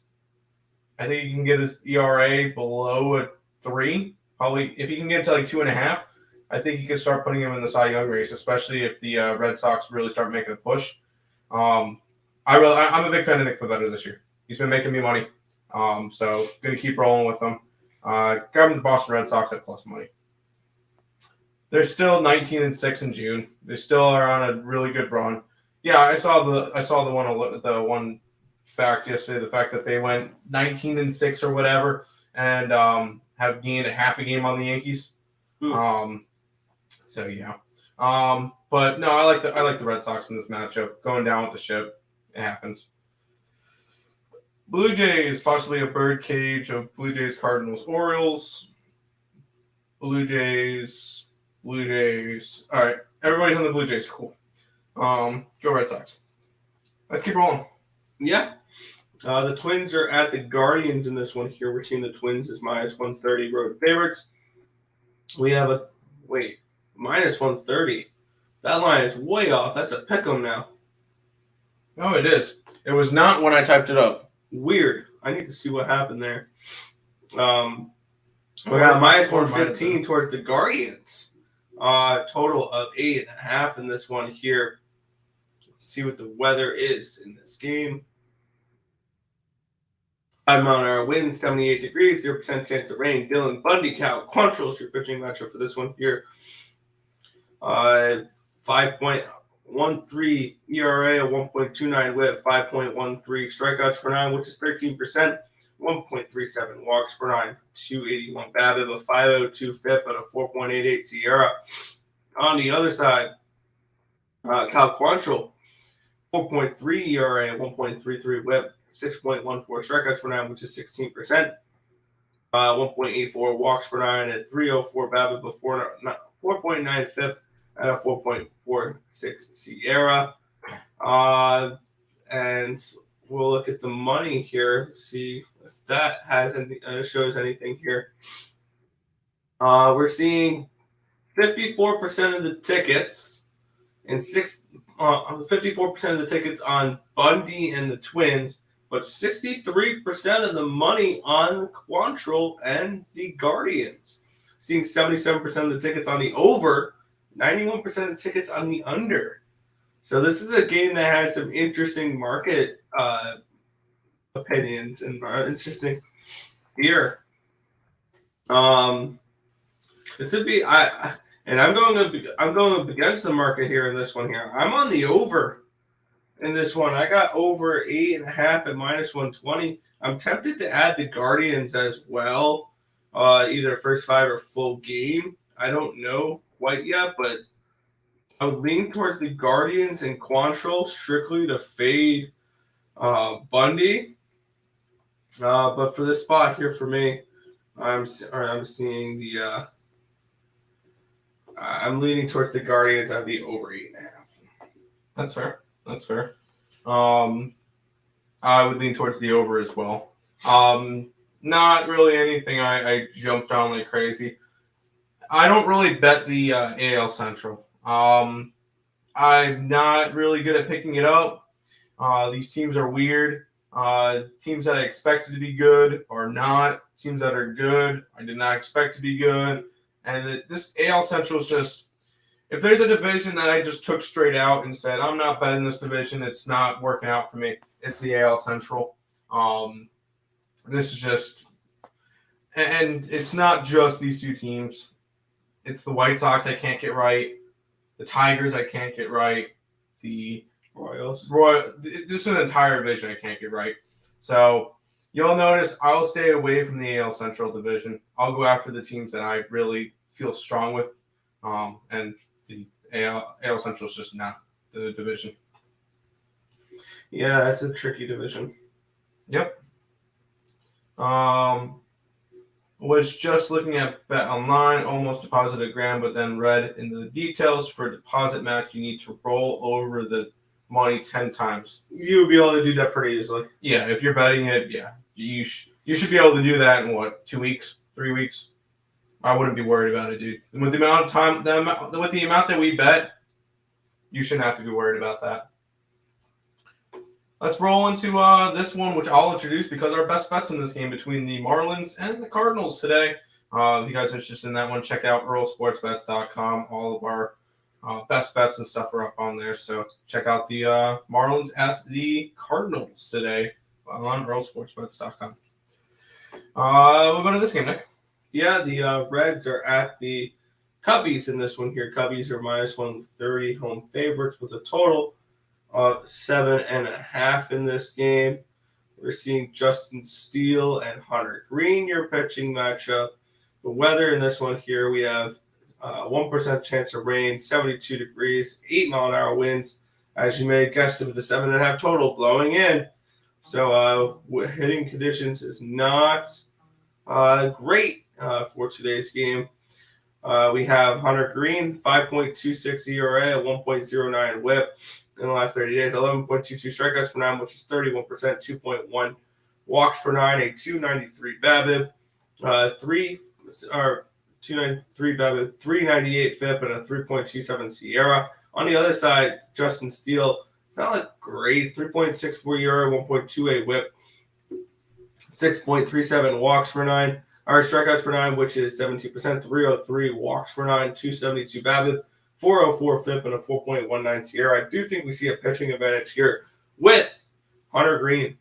I think he can get his ERA below a 3. Probably if he can get to like 2.5, I think he can start putting him in the Cy Young race, especially if the Red Sox really start making a push. I'm a big fan of Nick Pivetta this year. He's been making me money. So going to keep rolling with him. Got him the Boston Red Sox at plus money. They're still 19-6 in June. They still are on a really good run. Yeah, I saw the one fact yesterday, the fact that they went 19-6 or whatever, and have gained a half a game on the Yankees. So yeah. But no, I like the Red Sox in this matchup. Going down with the ship. It happens. Blue Jays, possibly a bird cage of Blue Jays, Cardinals, Orioles. Blue Jays. All right, everybody's on the Blue Jays. Cool. Go Red Sox. Let's keep rolling. Yeah. The Twins are at the Guardians in this one here. We're seeing the Twins as minus 130 road favorites. We have minus 130. That line is way off. That's a pick'em now. No, it is. It was not when I typed it up. Weird. I need to see what happened there. We got minus 115 towards the Guardians. Total of 8.5 in this one here. Let's see what the weather is in this game. 5-mile-an-hour wind, 78 degrees, 0% chance of rain. Dylan Bundy, Cal Quantrill is your pitching matchup for this one here. 5.13 ERA, 1.29 whip, 5.13 strikeouts per 9, which is 13%. 1.37 walks per 9, 281 BABIP, a 502 FIP, and a 4.88 SIERA. On the other side, Cal Quantrill, 4.3 ERA, 1.33 whip, 6.14 strikeouts per 9, which is 16%. 1.84 walks per 9, and 304 BABIP, a 4.9 FIP, and a 4.46 SIERA. And we'll look at the money here to see if that has shows anything here. We're seeing 54% of the tickets and 54% of the tickets on Bundy and the Twins, but 63% of the money on Quantrill and the Guardians. Seeing 77% of the tickets on the over 91% of tickets on the under. So this is a game that has some interesting market opinions and interesting here. This would be I'm going up against the market here in this one here. I'm on the over in this one. I got over 8.5 at -120. I'm tempted to add the Guardians as well, either first 5 or full game. I don't know quite yet, but I would lean towards the Guardians and Quantrill strictly to fade Bundy. But for this spot here for me, I'm seeing the I'm leaning towards the Guardians. I have the over 8.5. That's fair. That's fair. I would lean towards the over as well. Not really anything I jumped on like crazy. I don't really bet the AL Central. I'm not really good at picking it up. These teams are weird. Teams that I expected to be good are not. Teams that are good, I did not expect to be good. And this AL Central is just, if there's a division that I just took straight out and said, I'm not betting this division, it's not working out for me, it's the AL Central. This is just, and it's not just these two teams. It's the White Sox I can't get right. The Tigers I can't get right. The Royals. This is an entire division I can't get right. So you'll notice I'll stay away from the AL Central division. I'll go after the teams that I really feel strong with. And the AL Central is just not the division. Yeah, it's a tricky division. Yep. Was just looking at Bet Online, almost deposited $1,000, but then read in the details for a deposit match, you need to roll over the money 10 times. You would be able to do that pretty easily. Yeah, if you're betting it, yeah, you should be able to do that in what, 2 weeks, 3 weeks? I wouldn't be worried about it, dude. And with the amount of time, with the amount that we bet, you shouldn't have to be worried about that. Let's roll into this one, which I'll introduce because our best bets in this game between the Marlins and the Cardinals today. If you guys are interested in that one, check out earlesportsbets.com. All of our best bets and stuff are up on there. So check out the Marlins at the Cardinals today on earlesportsbets.com. We'll go to this game, Nick. Yeah, the Reds are at the Cubbies in this one here. Cubbies are -130 home favorites with a total of 7.5 in this game. We're seeing Justin Steele and Hunter Green, your pitching matchup. The weather in this one here, we have 1% chance of rain, 72 degrees, 8-mile-an-hour winds. As you may have guessed, with the 7.5 total blowing in. So hitting conditions is not great for today's game. We have Hunter Green, 5.26 ERA, a 1.09 whip in the last 30 days, 11.22 strikeouts per 9, which is 31%, 2.1 walks per 9, a 293 BABIP, 293 BABIP, 398 FIP, and a 3.27 Sierra. On the other side, Justin Steele, it's not like great, 3.64 ERA, 1.28 whip, 6.37 walks per 9, or strikeouts per 9, which is 17%, 303 walks per 9, 272 BABIP, 404 FIP, and a 4.19 Sierra. I do think we see a pitching advantage here with Hunter Green.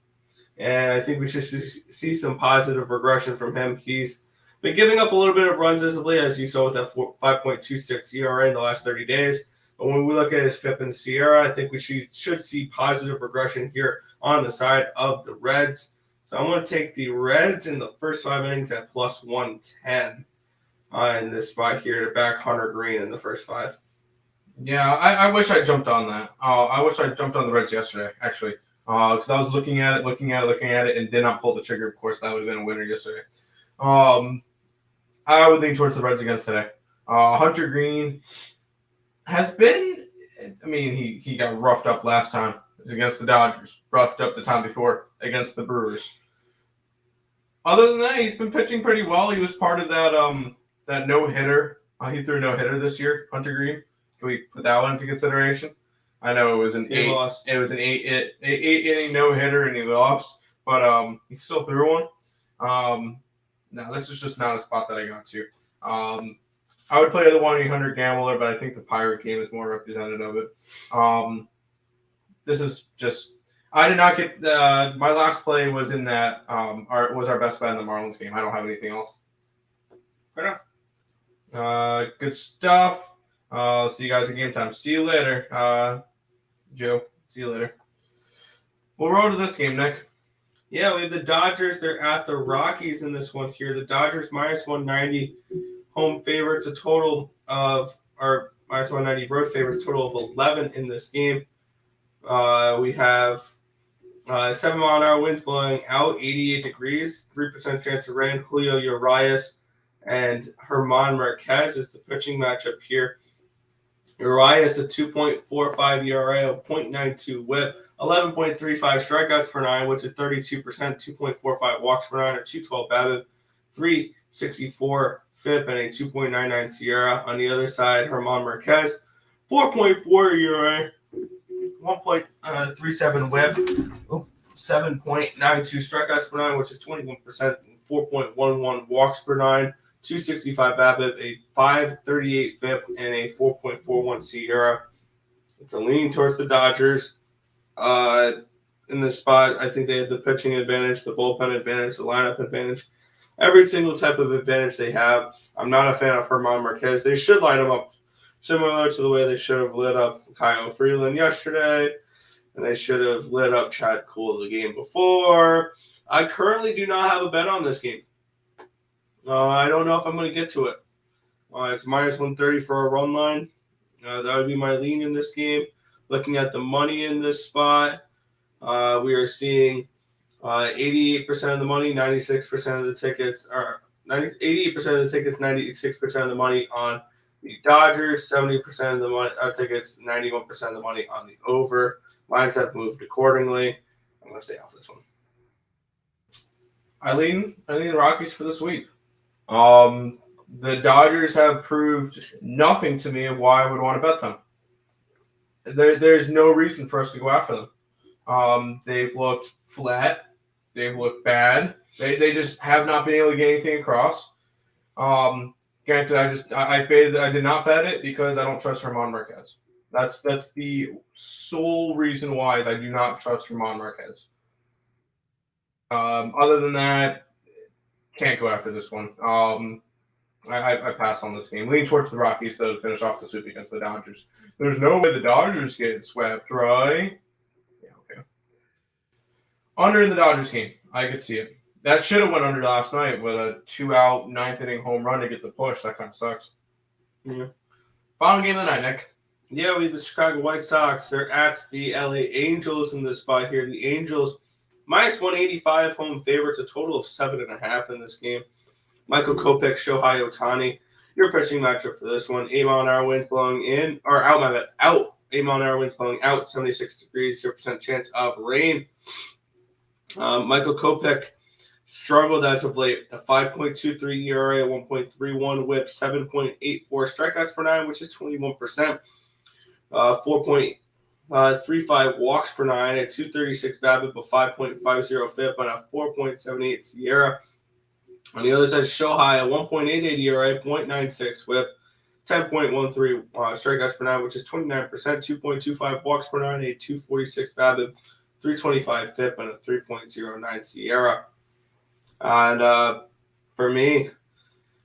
And I think we should see some positive regression from him. He's been giving up a little bit of runs as of late, as you saw with that 5.26 ERA in the last 30 days. But when we look at his FIP and Sierra, I think we should see positive regression here on the side of the Reds. So I'm going to take the Reds in the first 5 innings at +110 in this spot here to back Hunter Green in the first 5. Yeah, I wish I jumped on that. I wish I jumped on the Reds yesterday, actually, because I was looking at it, and did not pull the trigger. Of course, that would have been a winner yesterday. I would lean towards the Reds again today. Hunter Green has been, I mean, he got roughed up last time. It was against the Dodgers. Roughed up the time before against the Brewers. Other than that, he's been pitching pretty well. He was part of that no-hitter. He threw a no-hitter this year, Hunter Green. Can we put that one into consideration? I know it was an eight inning no-hitter and he lost, but he still threw one. No, this is just not a spot that I got to. I would play the 1-800 Gambler, but I think the Pirate game is more representative of it. This is just I did not get my last play was in that was our best bet in the Marlins game. I don't have anything else. Fair enough. Good stuff. See you guys at game time. See you later, Joe. See you later. We'll roll to this game, Nick. Yeah, we have the Dodgers. They're at the Rockies in this one here. The Dodgers minus 190 home favorites, a total of or minus 190 road favorites, total of 11 in this game. We have 7-mile-an-hour winds blowing out, 88 degrees, 3% chance of rain. Julio Urias and German Marquez is the pitching matchup here. Urias a 2.45 ERA, a .92 WHIP, 11.35 strikeouts per nine, which is 32%, 2.45 walks per nine, a 212 BABIP, 364 FIP, and a 2.99 SIERA. On the other side, German Marquez, 4.4 ERA, 1.37 WHIP, 7.92 strikeouts per nine, which is 21%, 4.11 walks per nine, 265 BABIP, a 538 FIP, and a 4.41 SIERA. It's a lean towards the Dodgers. In this spot, I think they had the pitching advantage, the bullpen advantage, the lineup advantage, every single type of advantage they have. I'm not a fan of German Marquez. They should line him up similar to the way they should have lit up Kyle Freeland yesterday, and they should have lit up Chad Kuhl the game before. I currently do not have a bet on this game. I don't know if I'm going to get to it. It's minus 130 for a run line. That would be my lean in this game. Looking at the money in this spot, we are seeing 88% of the money, 96% of the tickets, or 88% of the tickets, 96% of the money on the Dodgers, 70% of the money tickets, 91% of the money on the over. Lines have moved accordingly. I'm going to stay off this one. I lean the Rockies for the sweep. The Dodgers have proved nothing to me of why I would want to bet them. There's no reason for us to go after them. They've looked flat. They've looked bad. They just have not been able to get anything across. Granted, I did not bet it because I don't trust German Marquez. That's the sole reason why is I do not trust German Marquez. Other than that, can't go after this one. I pass on this game. Lean towards the Rockies, though, to finish off the sweep against the Dodgers. There's no way the Dodgers get swept, right? Yeah, okay. Under in the Dodgers game. I could see it. That should have went under last night with a 2-out, 9th-inning home run to get the push. That kind of sucks. Yeah. Final game of the night, Nick. Yeah, we have the Chicago White Sox. They're at the LA Angels in this spot here. The Angels, minus 185 home favorites, a total of 7.5 in this game. Michael Kopech, Shohei Ohtani. Your pitching matchup for this one. 8-mile-an-hour winds blowing in, or out, my bad, out. 8-mile-an-hour winds blowing out, 76 degrees, 0% chance of rain. Michael Kopech struggled as of late. A 5.23 ERA, 1.31 WHIP, 7.84 strikeouts per nine, which is 21%. 4.35 walks per nine, a 236 BABIP, a 5.50 FIP, and a 4.78 SIERA. On the other side, Shohei, a 1.88 ERA, 0.96 WHIP, 10.13 strikeouts per nine, which is 29%, 2.25 walks per nine, a 246 BABIP, 325 FIP, and a 3.09 SIERA. And for me,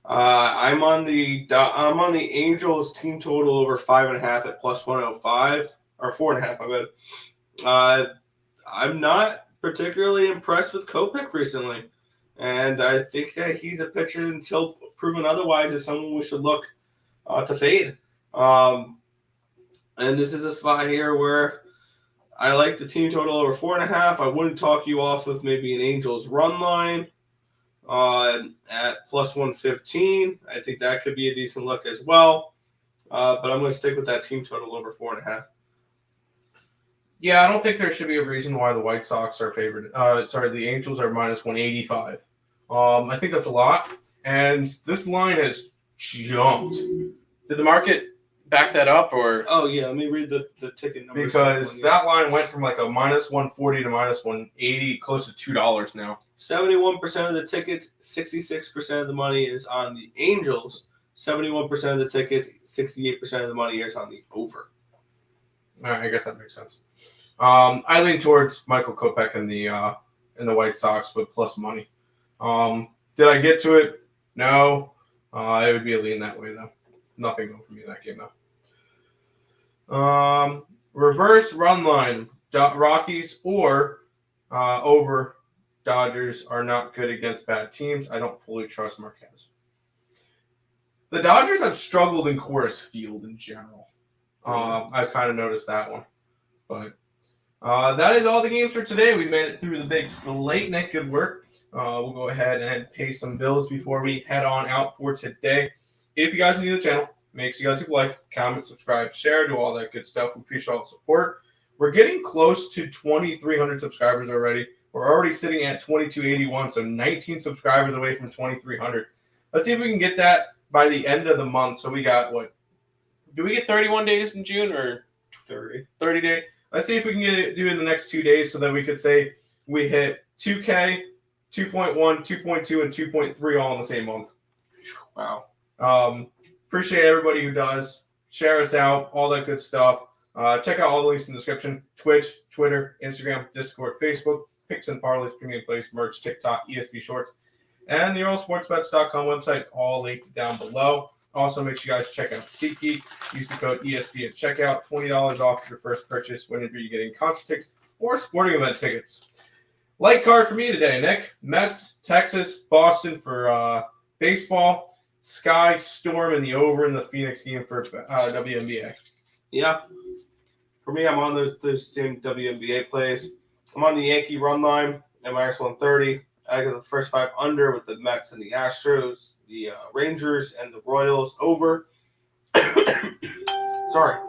I'm on the Angels team total over 5.5 at plus 105 or 4.5. I bet. I'm not particularly impressed with Kopech recently, and I think that he's a pitcher until proven otherwise is someone we should look to fade. And this is a spot here where I like the team total over 4.5. I wouldn't talk you off of maybe an Angels run line at plus 115. I think that could be a decent look as well. But I'm going to stick with that team total over 4.5. Yeah, I don't think there should be a reason why the White Sox are favored. The Angels are minus 185. I think that's a lot. And this line has jumped. Did the market back that up? Or Oh, yeah. Let me read the ticket numbers. Because that line went from like a minus 140 to minus 180, close to $2 now. 71% of the tickets, 66% of the money is on the Angels. 71% of the tickets, 68% of the money is on the over. All right, I guess that makes sense. I lean towards Michael Kopech in the White Sox with plus money. Did I get to it? No. It would be a lean that way, though. Nothing going for me in that game, though. Reverse run line. Rockies or over Dodgers are not good against bad teams. I don't fully trust Marquez. The Dodgers have struggled in Coors Field in general. I've kind of noticed that one. But that is all the games for today. We made it through the big slate. Nick, good work. We'll go ahead and pay some bills before we head on out for today. If you guys are new to the channel, make sure you guys like, comment, subscribe, share, do all that good stuff. We appreciate all the support. We're getting close to 2,300 subscribers already. We're already sitting at 2,281, so 19 subscribers away from 2,300. Let's see if we can get that by the end of the month. So we got, what? Do we get 31 days in June or 30? 30 days. Let's see if we can get it in the next 2 days so that we could say we hit 2K, 2.1, 2.2, and 2.3 all in the same month. Wow. Appreciate everybody who does. Share us out, all that good stuff. Check out all the links in the description. Twitch, Twitter, Instagram, Discord, Facebook, Picks and Parleys, Premium Plays, merch, TikTok, ESB Shorts, and the EarleSportsBets.com website. It's all linked down below. Also, make sure you guys check out SeatGeek. Use the code ESB at checkout. $20 off your first purchase whenever you're getting concert tickets or sporting event tickets. Light card for me today, Nick. Mets, Texas, Boston for baseball. Sky, Storm, and the over in the Phoenix game for WNBA. Yeah. For me, I'm on those same WNBA plays. I'm on the Yankee run line at -130. I got the first 5 under with the Mets and the Astros, the Rangers and the Royals over. Sorry.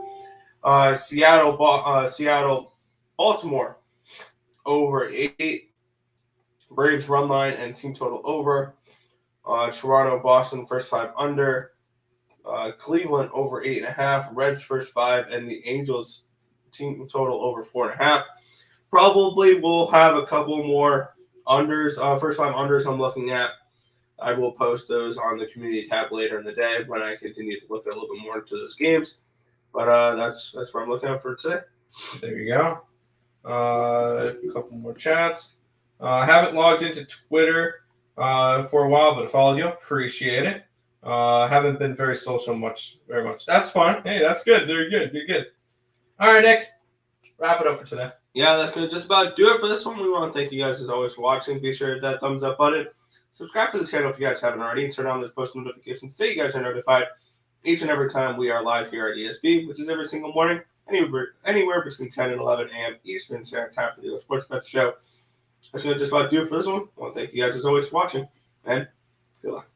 Seattle, Baltimore over 8. Braves run line and team total over. Toronto, Boston first 5 under. Cleveland over 8.5. Reds first 5 and the Angels team total over 4.5. Probably we'll have a couple more unders. First 5 unders I'm looking at. I will post those on the community tab later in the day when I continue to look at a little bit more into those games. But that's what I'm looking at for today. There you go. A couple more chats. I haven't logged into Twitter for a while, but I followed you. Appreciate it. Haven't been very social very much. That's fine. Hey, that's good. You're good. You're good. All right, Nick. Wrap it up for today. Yeah, that's going to just about do it for this one. We want to thank you guys as always for watching. Be sure to hit that thumbs up button. Subscribe to the channel if you guys haven't already. Turn on those post notifications so you guys are notified each and every time we are live here at ESB, which is every single morning, anywhere between 10 and 11 a.m. Eastern Standard Time for the Sports Bet Show. That's going to just about do it for this one. I want to thank you guys as always for watching, and good luck.